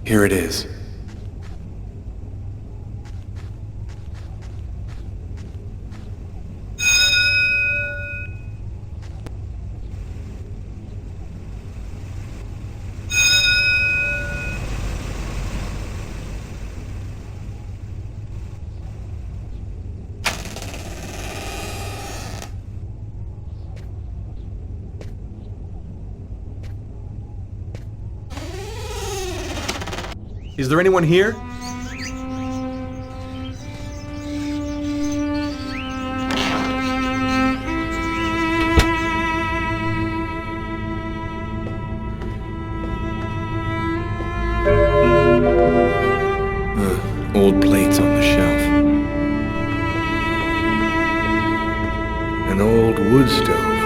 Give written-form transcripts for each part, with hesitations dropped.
Here it is. Is there anyone here? Old plates on the shelf. An old wood stove.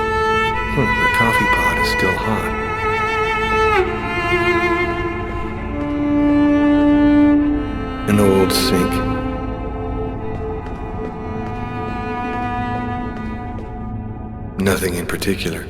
The coffee pot is still hot. An old sink. Nothing in particular.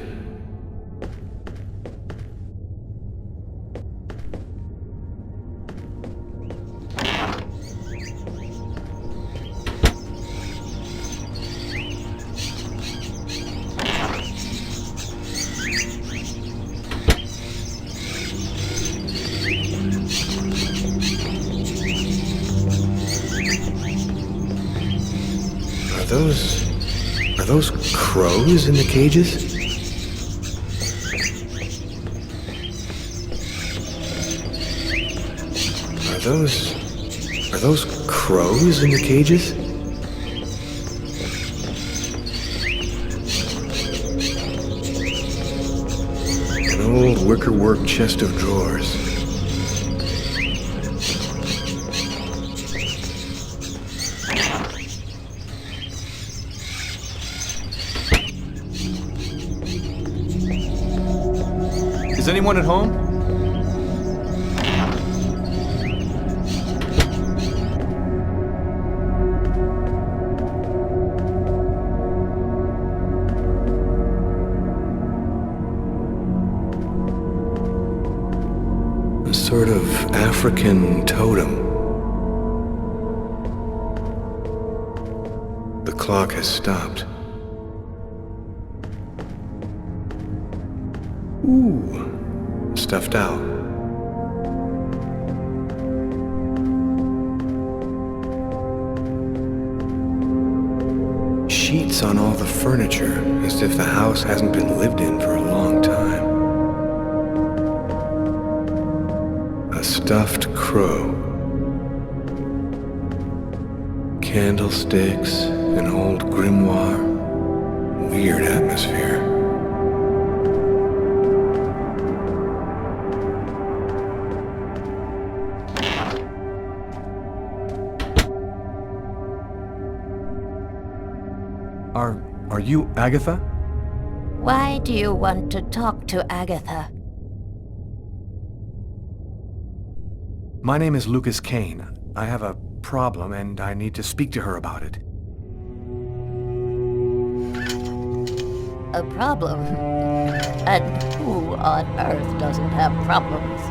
Are those crows in the cages? Are those crows in the cages? An old wickerwork chest of drawers. Is anyone at home? A sort of African totem. The clock has stopped. Ooh. Stuffed owl. Sheets on all the furniture, as if the house hasn't been lived in for a long time. A stuffed crow. Candlesticks, an old grimoire. Weird atmosphere. Are you Agatha? Why do you want to talk to Agatha? My name is Lucas Kane. I have a problem and I need to speak to her about it. A problem? And who on earth doesn't have problems?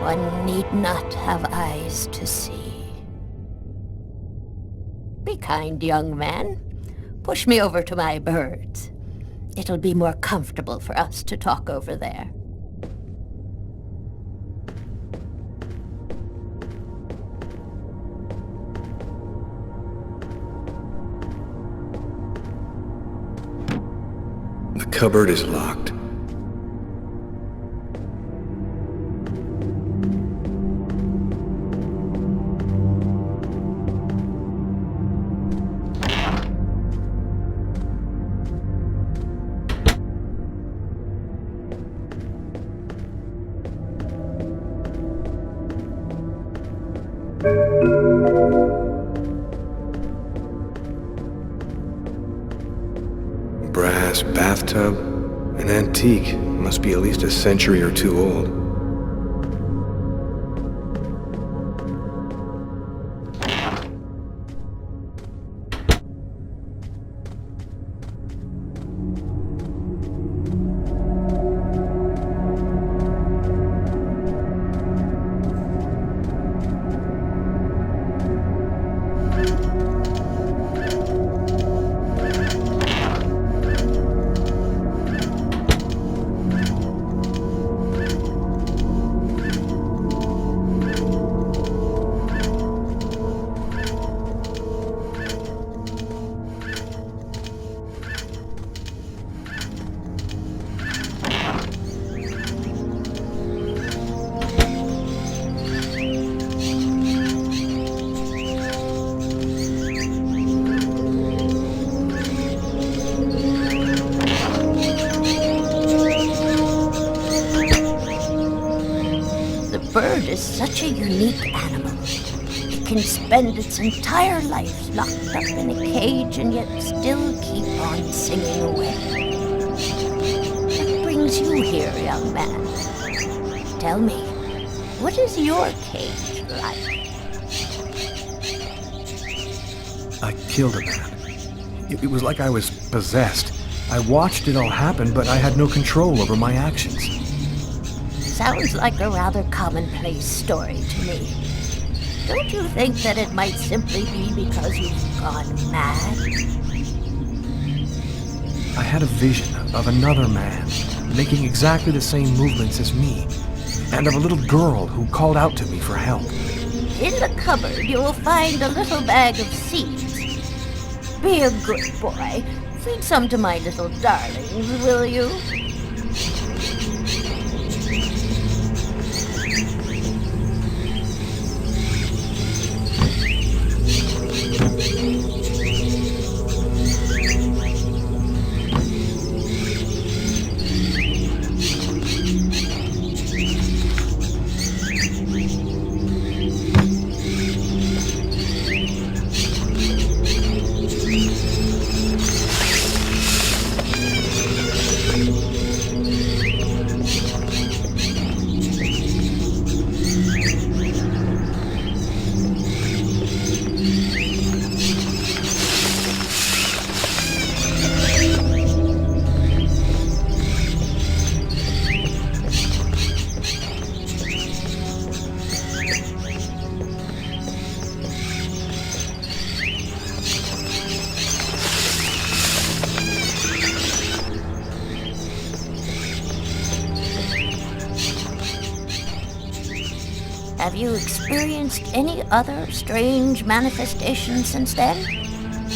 One need not have eyes to see. Be kind, young man. Push me over to my birds. It'll be more comfortable for us to talk over there. The cupboard is locked. bathtub. An antique. Must be at least a century or two old. Bird is such a unique animal. It can spend its entire life locked up in a cage and yet still keep on singing away. What brings you here, young man? Tell me, what is your cage like? I killed a man. It was like I was possessed. I watched it all happen, but I had no control over my actions. Sounds like a rather commonplace story to me. Don't you think that it might simply be because you've gone mad? I had a vision of another man making exactly the same movements as me, and of a little girl who called out to me for help. In the cupboard, you will find a little bag of seeds. Be a good boy. Feed some to my little darlings, will you? Have you experienced any other strange manifestations since then?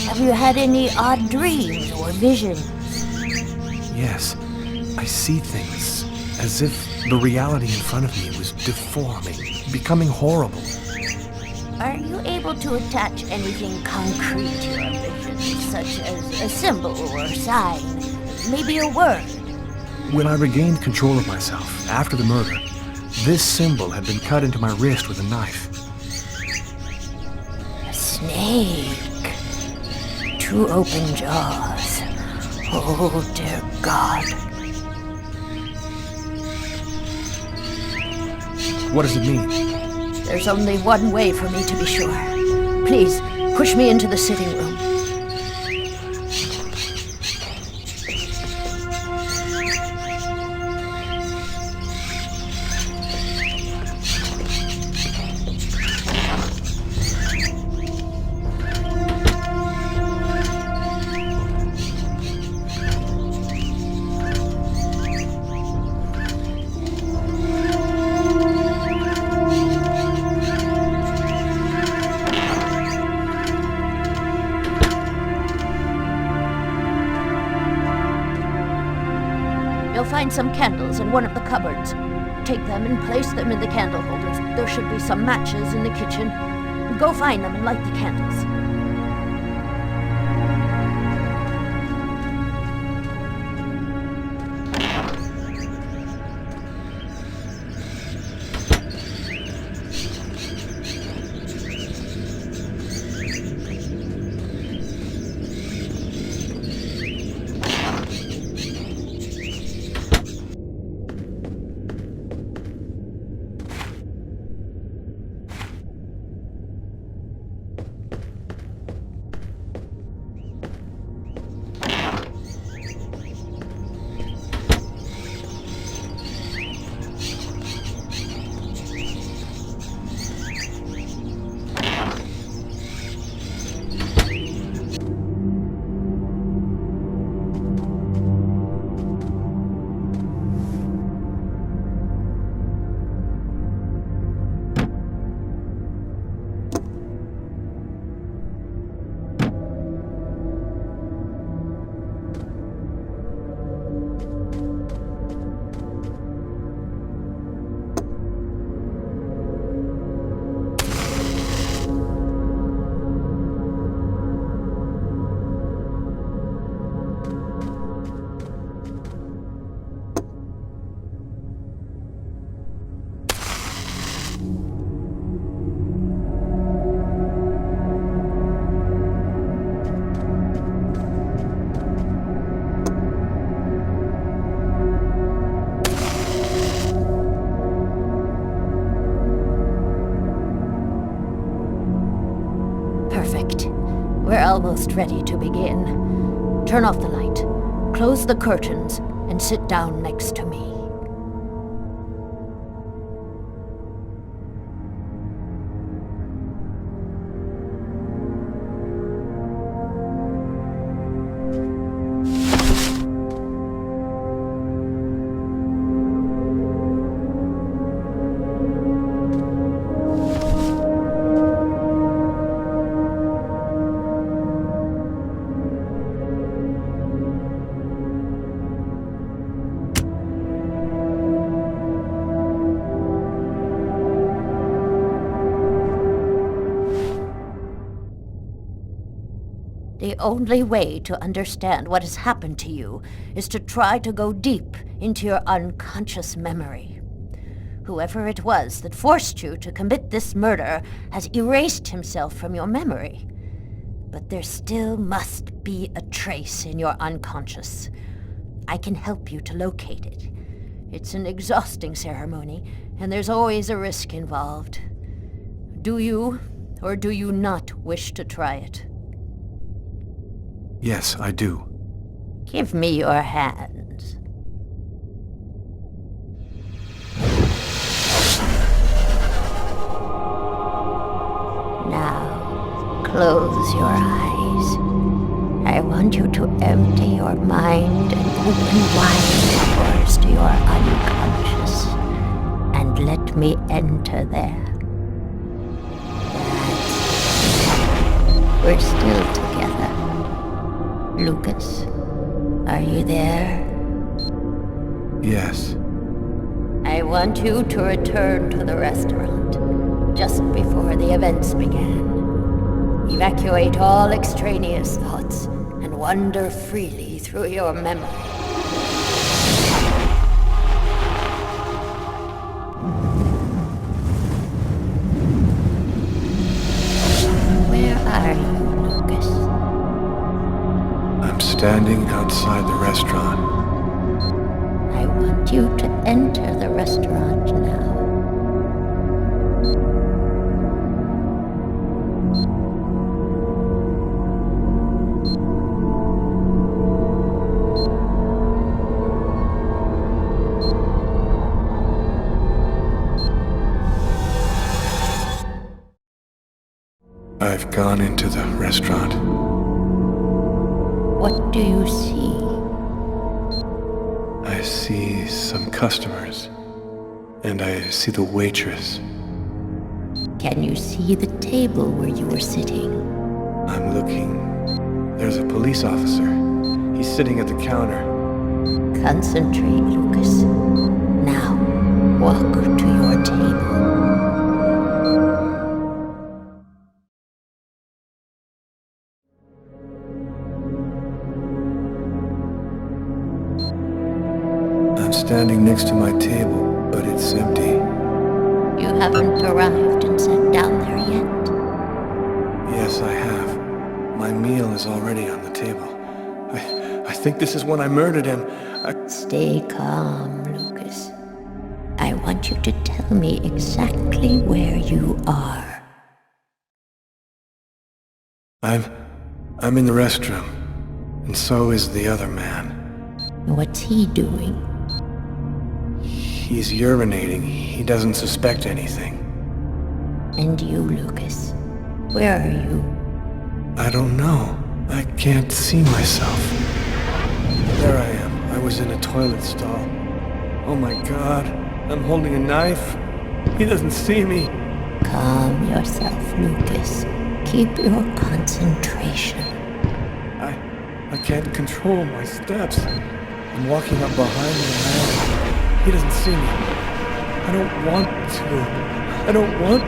Have you had any odd dreams or visions? Yes, I see things as if the reality in front of me was deforming, becoming horrible. Are you able to attach anything concrete to your visions, such as a symbol or sign, maybe a word? When I regained control of myself after the murder, this symbol had been cut into my wrist with a knife. A snake. 2 open jaws. Oh, dear God. What does it mean? There's only one way for me to be sure. Please, push me into the sitting room. You'll find some candles in one of the cupboards. Take them and place them in the candle holders. There should be some matches in the kitchen. Go find them and light the candles. Perfect. We're almost ready to begin. Turn off the light, close the curtains, and sit down next to me. The only way to understand what has happened to you is to try to go deep into your unconscious memory. Whoever it was that forced you to commit this murder has erased himself from your memory. But there still must be a trace in your unconscious. I can help you to locate it. It's an exhausting ceremony, and there's always a risk involved. Do you, or do you not wish to try it? Yes, I do. Give me your hands. Now, close your eyes. I want you to empty your mind and open wide the doors to your unconscious. And let me enter there. That's... We're still together. Lucas, are you there? Yes. I want you to return to the restaurant just before the events began. Evacuate all extraneous thoughts and wander freely through your memory. Where are you, Lucas? I'm standing outside the restaurant. I want you to enter the restaurant now. I've gone into the restaurant. What do you see? I see some customers, and I see the waitress. Can you see the table where you were sitting? I'm looking. There's a police officer. He's sitting at the counter. Concentrate, Lucas. Now, walk to your table. I'm standing next to my table, but it's empty. You haven't arrived and sat down there yet. Yes, I have. My meal is already on the table. I think this is when I murdered him. Stay calm, Lucas. I want you to tell me exactly where you are. I'm in the restroom, and so is the other man. What's he doing? He's urinating. He doesn't suspect anything. And you, Lucas, where are you? I don't know. I can't see myself. There I am. I was in a toilet stall. Oh my God. I'm holding a knife. He doesn't see me. Calm yourself, Lucas. Keep your concentration. I can't control my steps. I'm walking up behind the man. He doesn't see me. I don't want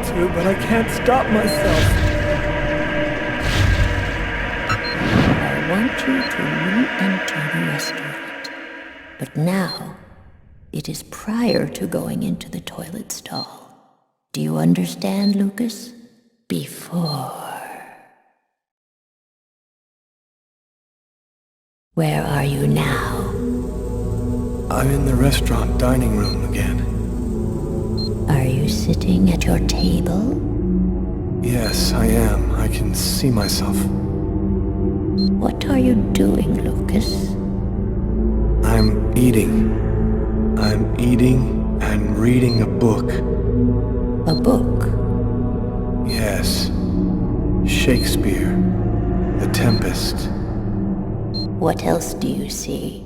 to, but I can't stop myself. I want you to re-enter the restaurant. But now, it is prior to going into the toilet stall. Do you understand, Lucas? Before. Where are you now? I'm in the restaurant dining room again. Are you sitting at your table? Yes, I am. I can see myself. What are you doing, Lucas? I'm eating. I'm eating and reading a book. A book? Yes. Shakespeare. The Tempest. What else do you see?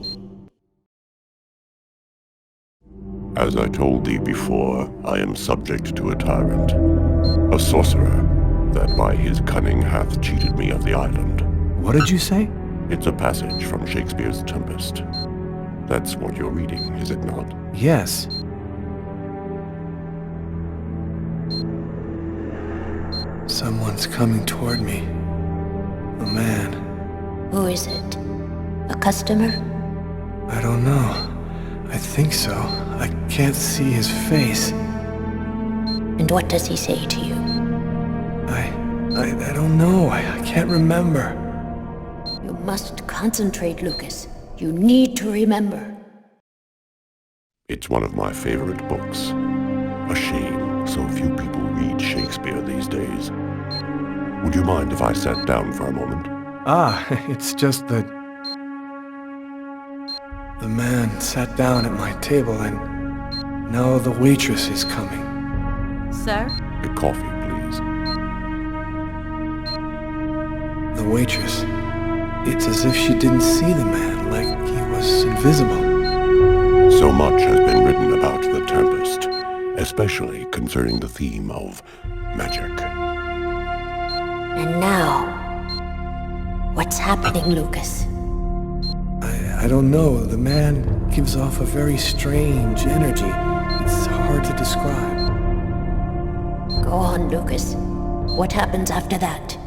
As I told thee before, I am subject to a tyrant, a sorcerer, that by his cunning hath cheated me of the island. What did you say? It's a passage from Shakespeare's Tempest. That's what you're reading, is it not? Yes. Someone's coming toward me. A man. Who is it? A customer? I don't know. I think so. I can't see his face. And what does he say to you? I don't know. I can't remember. You must concentrate, Lucas. You need to remember. It's one of my favorite books. A shame so few people read Shakespeare these days. Would you mind if I sat down for a moment? Ah, it's just that... The man sat down at my table and now the waitress is coming. Sir? A coffee, please. The waitress. It's as if she didn't see the man, like he was invisible. So much has been written about the Tempest, especially concerning the theme of magic. And now, what's happening, Lucas? I don't know. The man gives off a very strange energy. It's hard to describe. Go on, Lucas. What happens after that?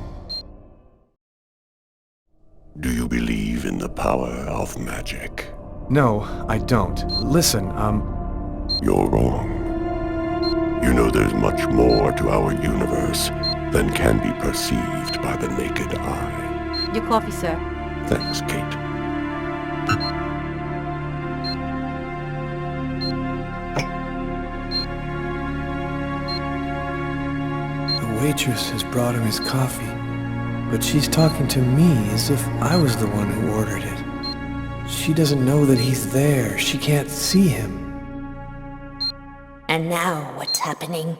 Do you believe in the power of magic? No, I don't. Listen, You're wrong. You know there's much more to our universe than can be perceived by the naked eye. Your coffee, sir. Thanks, Kate. the waitress has brought him his coffee, but she's talking to me as if I was the one who ordered it. She doesn't know that he's there. She can't see him. And now, what's happening?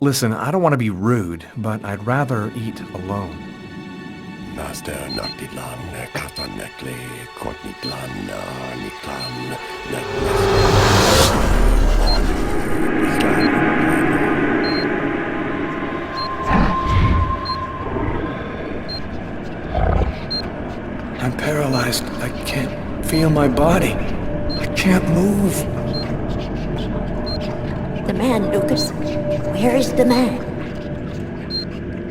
Listen, I don't want to be rude, but I'd rather eat alone. Master Noctilan, Katanekle, Kortnitlan, Niklan, I'm paralyzed. I can't feel my body. I can't move. The man, Lucas. Where is the man?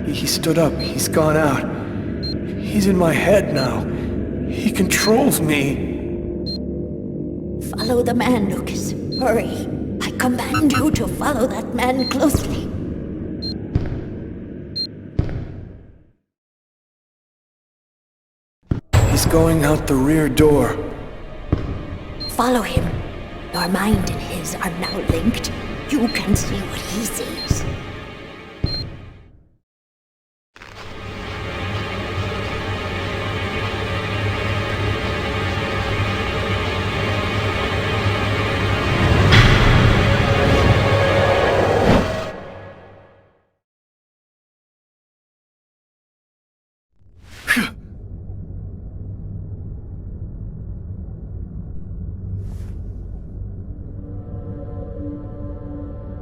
He stood up. He's gone out. He's in my head now. He controls me. Follow the man, Lucas. Hurry. I command you to follow that man closely. He's going out the rear door. Follow him. Your mind and his are now linked. You can see what he sees.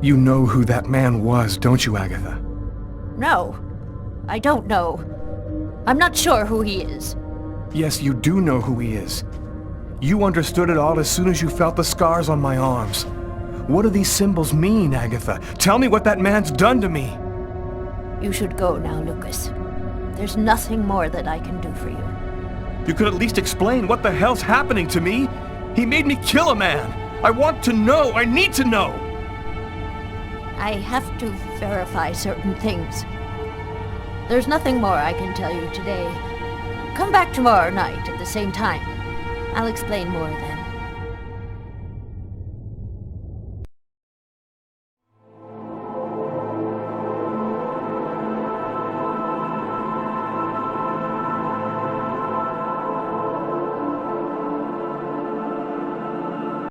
You know who that man was, don't you, Agatha? No, I don't know. I'm not sure who he is. Yes, you do know who he is. You understood it all as soon as you felt the scars on my arms. What do these symbols mean, Agatha? Tell me what that man's done to me! You should go now, Lucas. There's nothing more that I can do for you. You could at least explain what the hell's happening to me! He made me kill a man! I want to know! I need to know! I have to verify certain things. There's nothing more I can tell you today. Come back tomorrow night at the same time. I'll explain more then.